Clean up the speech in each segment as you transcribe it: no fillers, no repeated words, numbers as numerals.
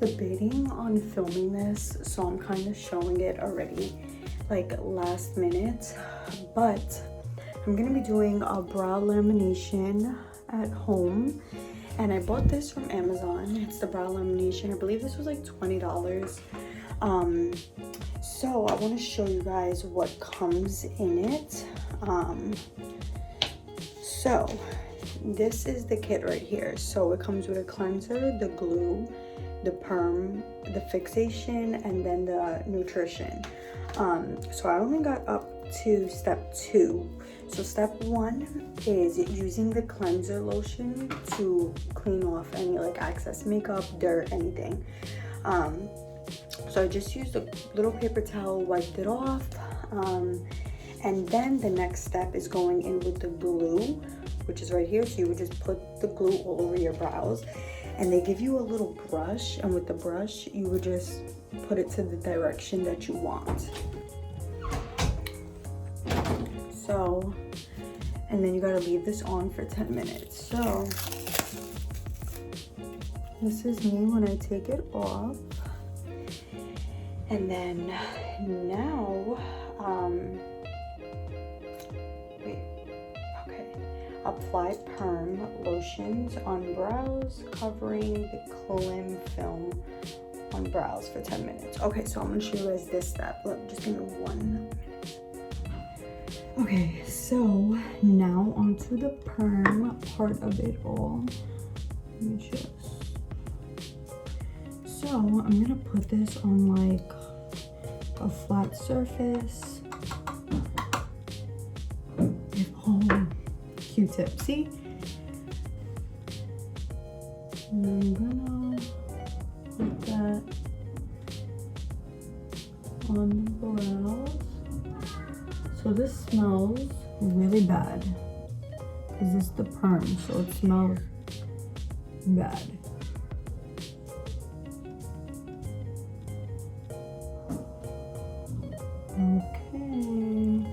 debating on filming this, so I'm kind of showing it already, like last minute. But I'm gonna be doing a brow lamination at home, and I bought this from Amazon. It's the brow lamination. I believe this was like $20. So I want to show you guys what comes in it. So this is the kit right here. So it comes with a cleanser, the glue, the perm, the fixation, and then the nutrition. So I only got up to step 2. So step 1 is using the cleanser lotion to clean off any like excess makeup, dirt, anything. So I just used a little paper towel, wiped it off, and then the next step is going in with the glue, which is right here. So you would just put the glue all over your brows, and they give you a little brush, and with the brush you would just put it to the direction that you want. So, and then you gotta leave this on for 10 minutes. So this is me when I take it off. And then now, apply perm lotions on brows, covering the clim film on brows for 10 minutes. Okay, so I'm gonna show you guys this step. Look, just give me 1 minute. Okay, so now onto the perm part of it all. Let me just... So I'm gonna put this on like a flat surface. Oh, Q-tip, see? And I'm gonna put that on the brows. So this smells really bad because it's the perm, so it smells bad. Okay.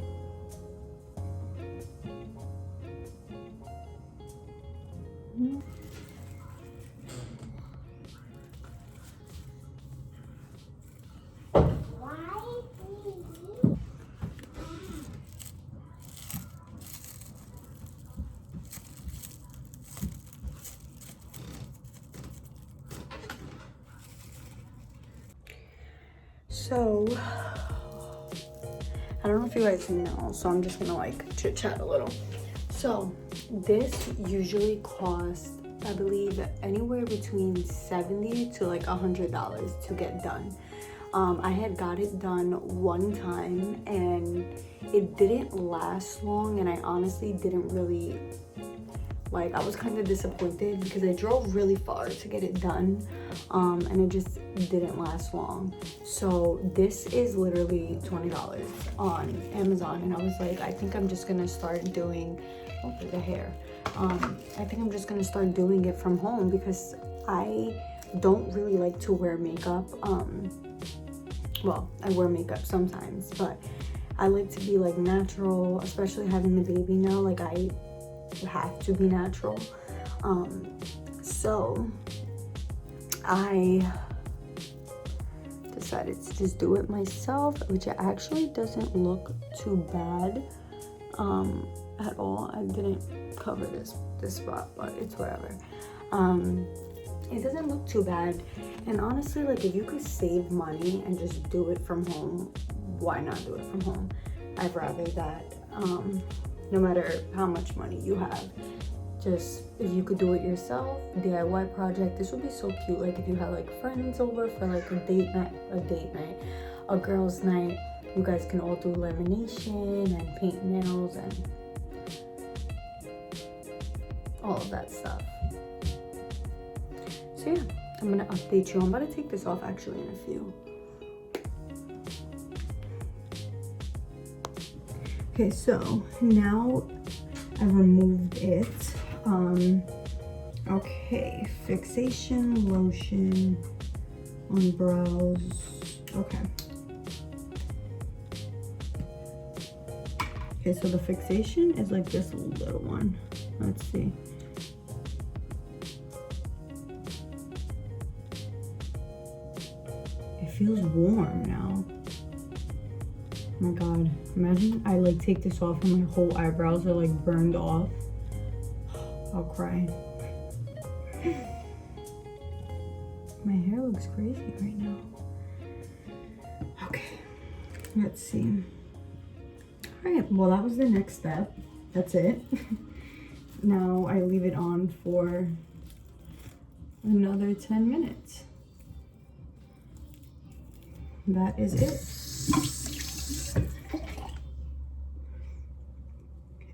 So I don't know if you guys know, so I'm just gonna like chit chat a little. So this usually costs, I believe, anywhere between $70 to like $100 to get done. I had got it done one time and it didn't last long, and I honestly didn't really like, I was kind of disappointed because I drove really far to get it done, and it just didn't last long. So this is literally $20 on Amazon, and I was like, I think I'm just gonna start doing, oh, the hair. I think I'm just gonna start doing it from home because I don't really like to wear makeup. Well, I wear makeup sometimes, but I like to be like natural, especially having the baby now. Like, I have to be natural. So I decided to just do it myself, which actually doesn't look too bad at all. I didn't cover this spot, but it's whatever. It doesn't look too bad, and honestly, like, if you could save money and just do it from home, why not do it from home? I'd rather that. No matter how much money you have, just if you could do it yourself, DIY project. This would be so cute, like if you had like friends over for like a date night, a girls' night. You guys can all do lamination and paint nails and all of that stuff. So yeah, I'm gonna update you. I'm about to take this off actually in a few. Okay, so now I removed it. Okay, fixation lotion on brows. Okay. Okay, so the fixation is like this little one. Let's see. feels warm now. Oh my god, imagine I like take this off and my whole eyebrows are like burned off. I'll cry. My hair looks crazy right now. Okay, let's see. All right, well, that was the next step. That's it. Now I leave it on for another 10 minutes. That is it.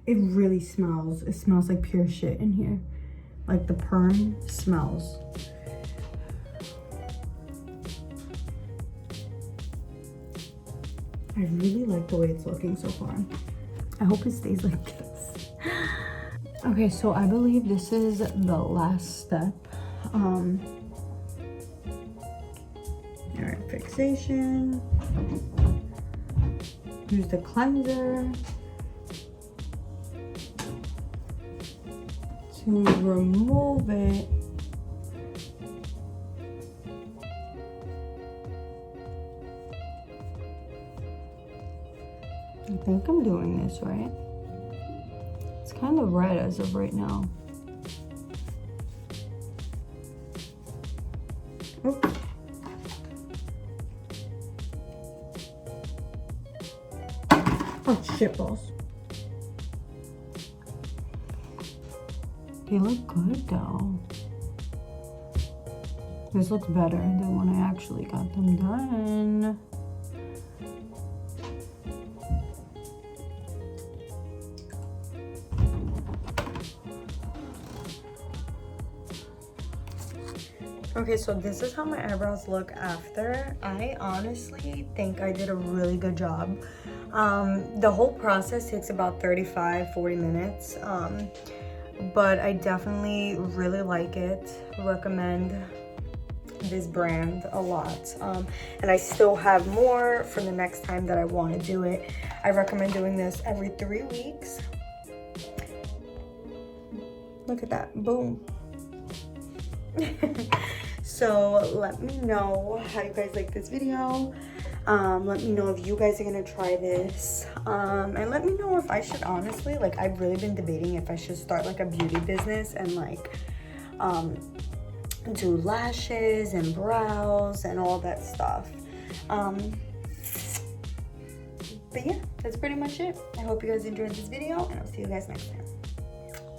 It really smells. It smells like pure shit in here. Like the perm smells. I really like the way it's looking so far. I hope it stays like this. Okay, so I believe this is the last step. All right, fixation. Use the cleanser to remove it. I think I'm doing this right. It's kind of red as of right now. Oops. Oh, shit balls. They look good though. This looks better than when I actually got them done. Okay, so this is how my eyebrows look after. I honestly think I did a really good job. The whole process takes about 35-40 minutes, but I definitely really like it. Recommend this brand a lot, and I still have more for the next time that I want to do it. I recommend doing this every 3 weeks. Look at that, boom. So let me know how you guys like this video. Let me know if you guys are gonna try this, and let me know if I should, honestly, like, I've really been debating if I should start like a beauty business and like do lashes and brows and all that stuff. But yeah, that's pretty much it. I hope you guys enjoyed this video, and I'll see you guys next time.